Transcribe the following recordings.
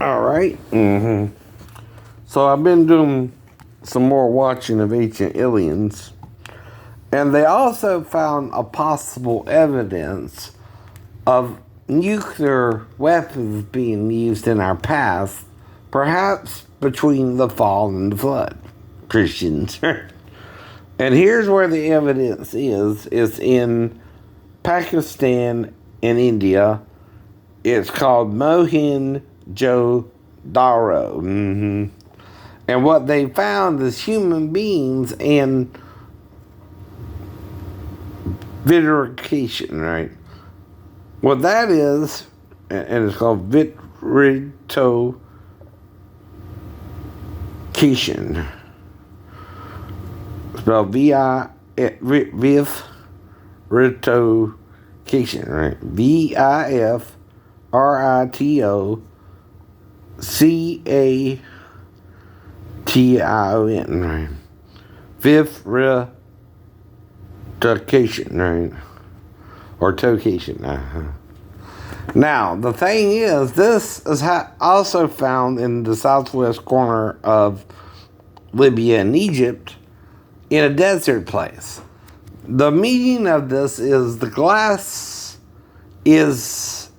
All right. So I've been doing some more watching of Ancient Aliens, and they also found a possible evidence of nuclear weapons being used in our past, perhaps between the fall and the flood. Christians. And here's where the evidence is. It's in Pakistan and India. It's called Mohenjo-daro. And what they found is human beings and vitrification, right? What that is, and it's called vitrification. Spelled vitrification, right? VIFRITOCATION, right? Vitrification, right? Or tocation. Now, the thing is, this is also found in the southwest corner of Libya and Egypt in a desert place. The meaning of this is the glass is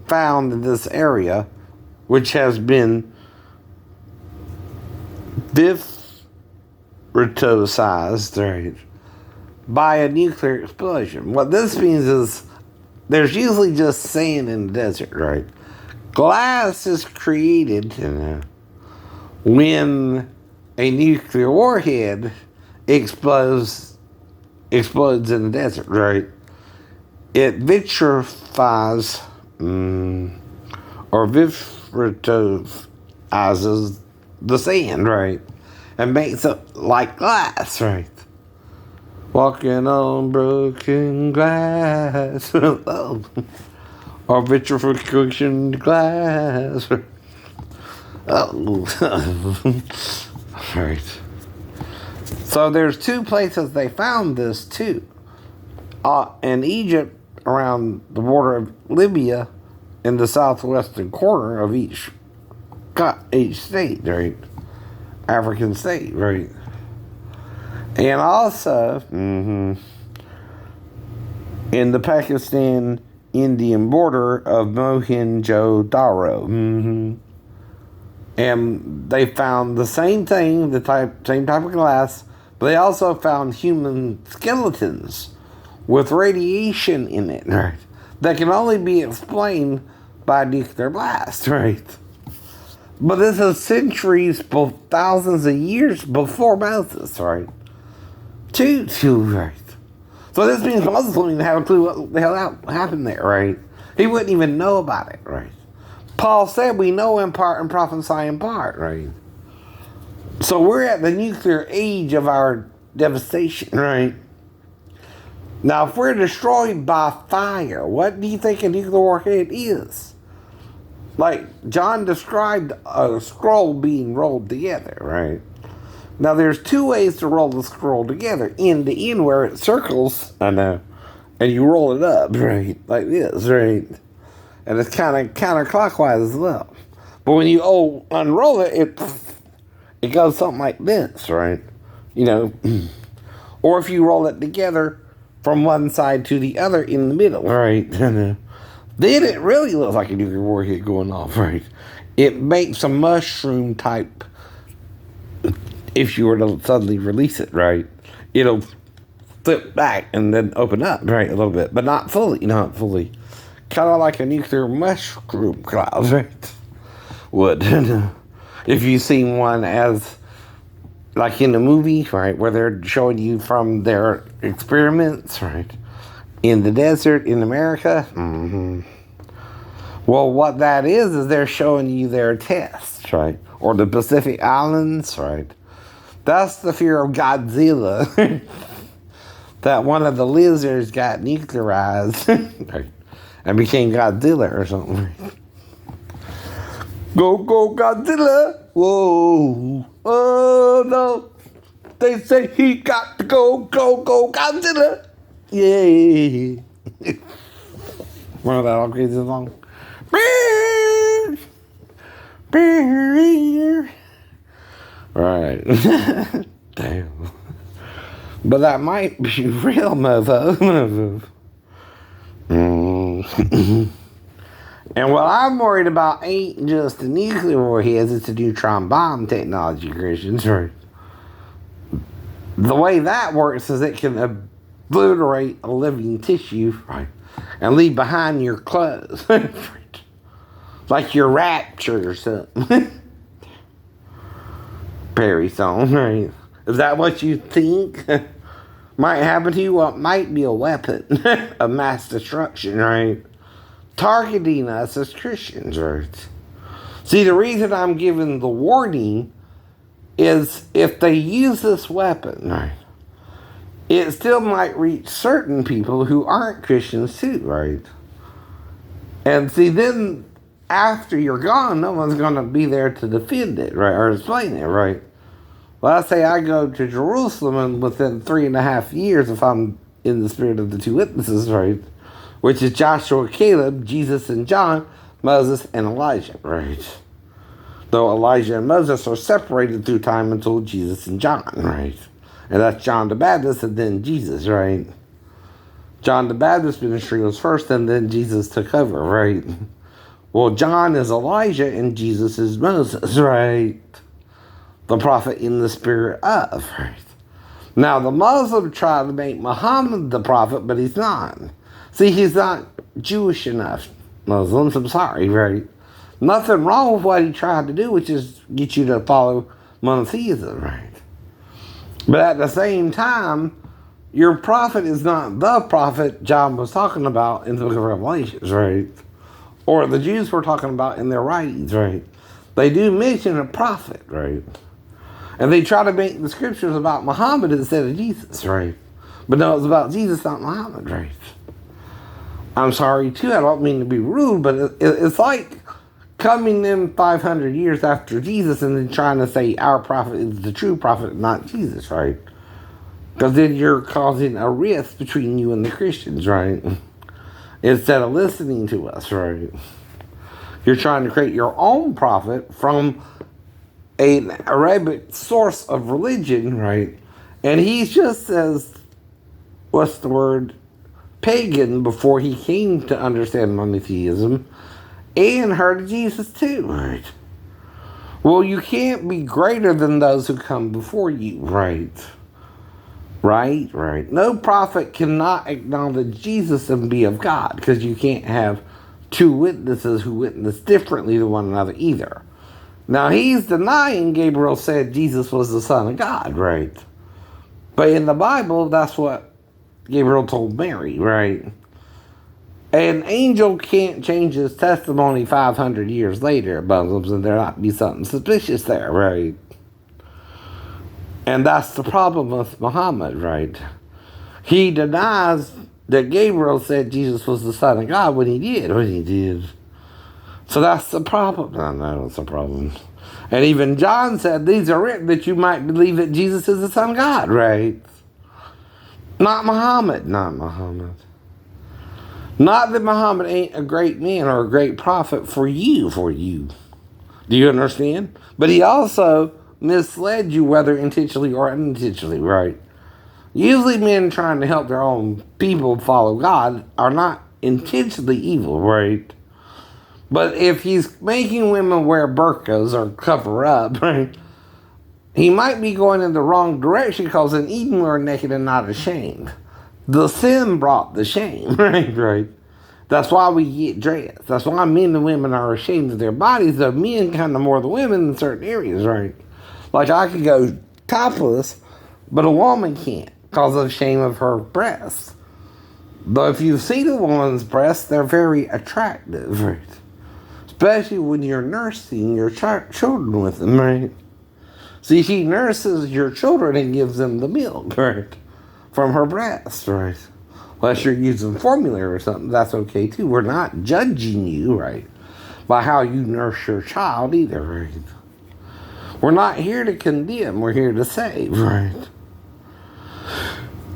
found in this area, which has been vitrificized, right, by a nuclear explosion. What this means is there's usually just sand in the desert, right? Glass is created when a nuclear warhead explodes in the desert, right? It vitrifies or vitrifies the sand, right? And makes it like glass, right? Walking on broken glass. Or vitrification glass. Right. So there's two places they found this too. In Egypt, around the border of Libya, in the southwestern corner of each state, right? African state, right? And also, in the Pakistan-Indian border of Mohenjo-daro. And they found the same thing, same type of glass, but they also found human skeletons with radiation in it, right? That can only be explained by nuclear blast, right? But this is centuries, thousands of years before Moses, right? Right. So this means Moses wouldn't even have a clue what the hell happened there, right? He wouldn't even know about it, right? Paul said we know in part and prophesy in part, right? So we're at the nuclear age of our devastation, right? Now, if we're destroyed by fire, what do you think a nuclear warhead is? Like John described a scroll being rolled together, right? Now, there's two ways to roll the scroll together. End to end, where it circles, and you roll it up, right? Like this, right? And it's kind of counterclockwise as well. But when you unroll it, it goes something like this, right? Or if you roll it together from one side to the other in the middle, right? Then it really looks like a nuclear warhead going off, right? It makes a mushroom type. If you were to suddenly release it, right, it'll flip back and then open up, right, a little bit, but not fully. Kind of like a nuclear mushroom cloud, right? Would. If you've seen one as, like in the movie, right, where they're showing you from their experiments, right, in the desert in America. Well, what that is they're showing you their tests, right, or the Pacific Islands, right. That's the fear of Godzilla. That one of the lizards got nuclearized and became Godzilla or something. Go Godzilla! Whoa! Oh no! They say he got to go Godzilla! Yay! Remember that all crazy song? Right. Damn. But that might be real, mofo. And what I'm worried about ain't just the nuclear warheads, it's the neutron bomb technology, Christians. Right? The way that works is it can obliterate a living tissue, right, and leave behind your clothes. Like your rapture or something. Perry song, right? Is that what you think might happen to you? Well, it might be a weapon of mass destruction, right? Targeting us as Christians, right? See, the reason I'm giving the warning is if they use this weapon, right, it still might reach certain people who aren't Christians too, right? And see, then after you're gone, no one's going to be there to defend it, right, or explain it, right? Well, let's say I go to Jerusalem, and within 3.5 years, if I'm in the spirit of the two witnesses, right, which is Joshua, Caleb, Jesus and John, Moses and Elijah, right? Though Elijah and Moses are separated through time until Jesus and John, right? And that's John the Baptist and then Jesus, right? John the Baptist's ministry was first, and then Jesus took over, right? Well, John is Elijah and Jesus is Moses, right? The prophet in the spirit of, right? Now, the Muslim tried to make Muhammad the prophet, but he's not. See, he's not Jewish enough, Muslims, I'm sorry, right? Nothing wrong with what he tried to do, which is get you to follow monotheism, right? But at the same time, your prophet is not the prophet John was talking about in the book of Revelations, right? Or the Jews were talking about in their writings, right? They do mention a prophet, right? And they try to make the scriptures about Muhammad instead of Jesus, right? But no, it's about Jesus, not Muhammad, right? I'm sorry, too, I don't mean to be rude, but it's like coming in 500 years after Jesus and then trying to say our prophet is the true prophet, not Jesus, right? Because then you're causing a rift between you and the Christians, right? Instead of listening to us, right? You're trying to create your own prophet from an Arabic source of religion, right? And he's just as, what's the word, pagan before he came to understand monotheism and heard of Jesus too, right? Well, you can't be greater than those who come before you, right? Right. No prophet cannot acknowledge Jesus and be of God, because you can't have two witnesses who witness differently to one another either. Now, he's denying Gabriel said Jesus was the Son of God, right? But in the Bible, that's what Gabriel told Mary, right? An angel can't change his testimony 500 years later, Muslims, and there not be something suspicious there, right? And that's the problem with Muhammad, right? He denies that Gabriel said Jesus was the Son of God when he did. So that's the problem. I know it's a problem. And even John said, these are written that you might believe that Jesus is the Son of God, right? Not Muhammad. Not that Muhammad ain't a great man or a great prophet for you. Do you understand? But he also misled you, whether intentionally or unintentionally, right? Usually men trying to help their own people follow God are not intentionally evil, right? But if he's making women wear burqas or cover up, right, he might be going in the wrong direction, because in Eden we were naked and not ashamed. The sin brought the shame, right? That's why we get dressed. That's why men and women are ashamed of their bodies. The men kind of more than women in certain areas, right? Like I could go topless, but a woman can't because of shame of her breasts. Though if you see the woman's breasts, they're very attractive, right? Especially when you're nursing your children with them, right? See, she nurses your children and gives them the milk, right? From her breast, right? Unless you're using formula or something, that's okay too. We're not judging you, right, by how you nurse your child either, right? We're not here to condemn, we're here to save, right?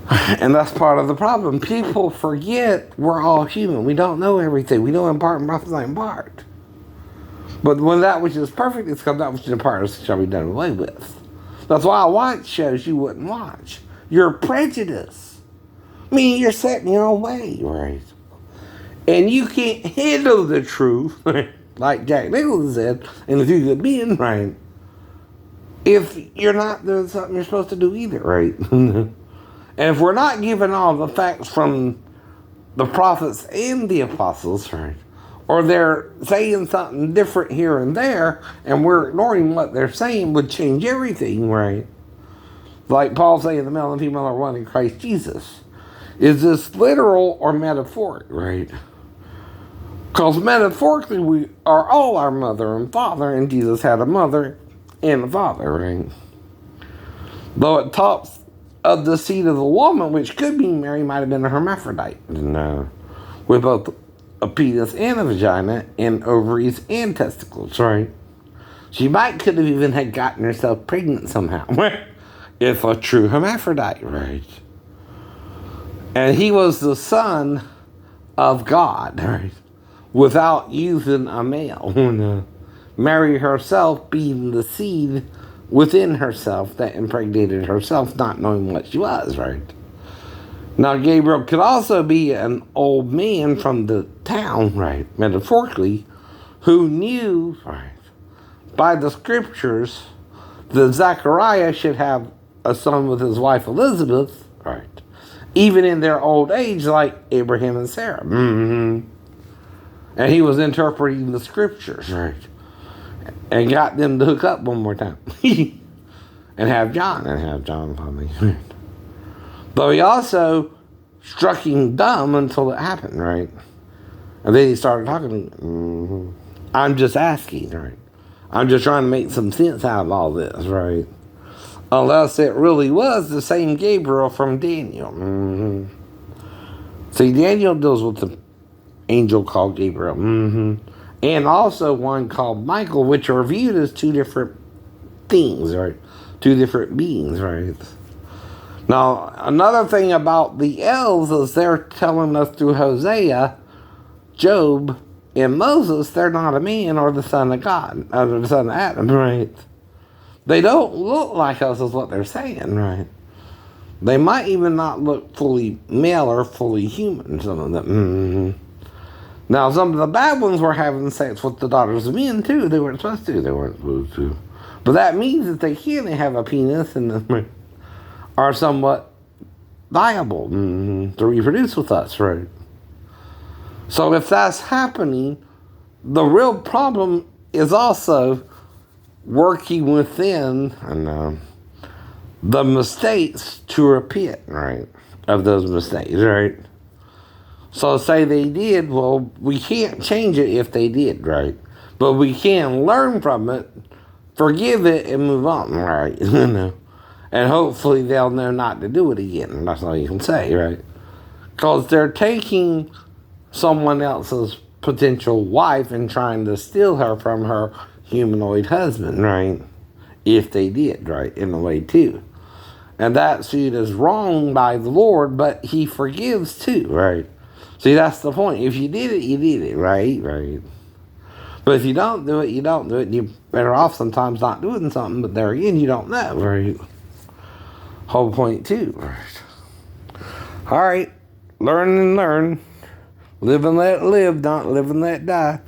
And that's part of the problem. People forget we're all human. We don't know everything. We know in part and prophesy in part. But when that which is perfect is come, that which is imperfect shall be done away with. That's why I watch shows you wouldn't watch. You're prejudiced. I mean, you're set in your own way, right? And you can't handle the truth, like Jack Nicholson said, in A Few Good Men, right? If you're not doing something you're supposed to do either, right? And if we're not given all the facts from the prophets and the apostles, right? Or they're saying something different here and there, and we're ignoring what they're saying, would change everything, right? Like Paul saying the male and female are one in Christ Jesus. Is this literal or metaphoric, right? Because metaphorically, we are all our mother and father, and Jesus had a mother and a father, right? Though it talks of the seed of the woman, which could be Mary, might have been a hermaphrodite, with both a penis and a vagina, and ovaries and testicles, right? She could have even had gotten herself pregnant somehow, if a true hermaphrodite, right? And he was the son of God, right? Without using a male. Mary herself being the seed within herself that impregnated herself, not knowing what she was, right? Now, Gabriel could also be an old man from the town, right, metaphorically, who knew, right, by the scriptures that Zechariah should have a son with his wife Elizabeth, right, even in their old age, like Abraham and Sarah. Mm-hmm. And he was interpreting the scriptures, right, and got them to hook up one more time. and have John probably. Though he also struck him dumb until it happened, right? And then he started talking to me. I'm just asking, right? I'm just trying to make some sense out of all this, right? Unless it really was the same Gabriel from Daniel. See, Daniel deals with the angel called Gabriel. And also one called Michael, which are viewed as two different things, right? Two different beings, right? Now, another thing about the elves is they're telling us through Hosea, Job, and Moses, they're not a man or the son of God, or the son of Adam, right? They don't look like us is what they're saying, right? They might even not look fully male or fully human, some of them. Now, some of the bad ones were having sex with the daughters of men, too. They weren't supposed to. But that means that they can have a penis and are somewhat viable to reproduce with us, right? So if that's happening, the real problem is also working within the mistakes to repent, right, of those mistakes, right? So say they did, well, we can't change it if they did, right? But we can learn from it, forgive it, and move on, right? And hopefully they'll know not to do it again. That's all you can say, right? Because they're taking someone else's potential wife and trying to steal her from her humanoid husband, right? If they did, right? In a way, too. And that seed is wrong by the Lord, but he forgives, too, right? See, that's the point. If you did it, you did it, right? Right. But if you don't do it, you don't do it. You're better off sometimes not doing something, but there again, you don't know, right? Whole point, too. Right. All right. Learn and learn. Live and let live, not live and let die.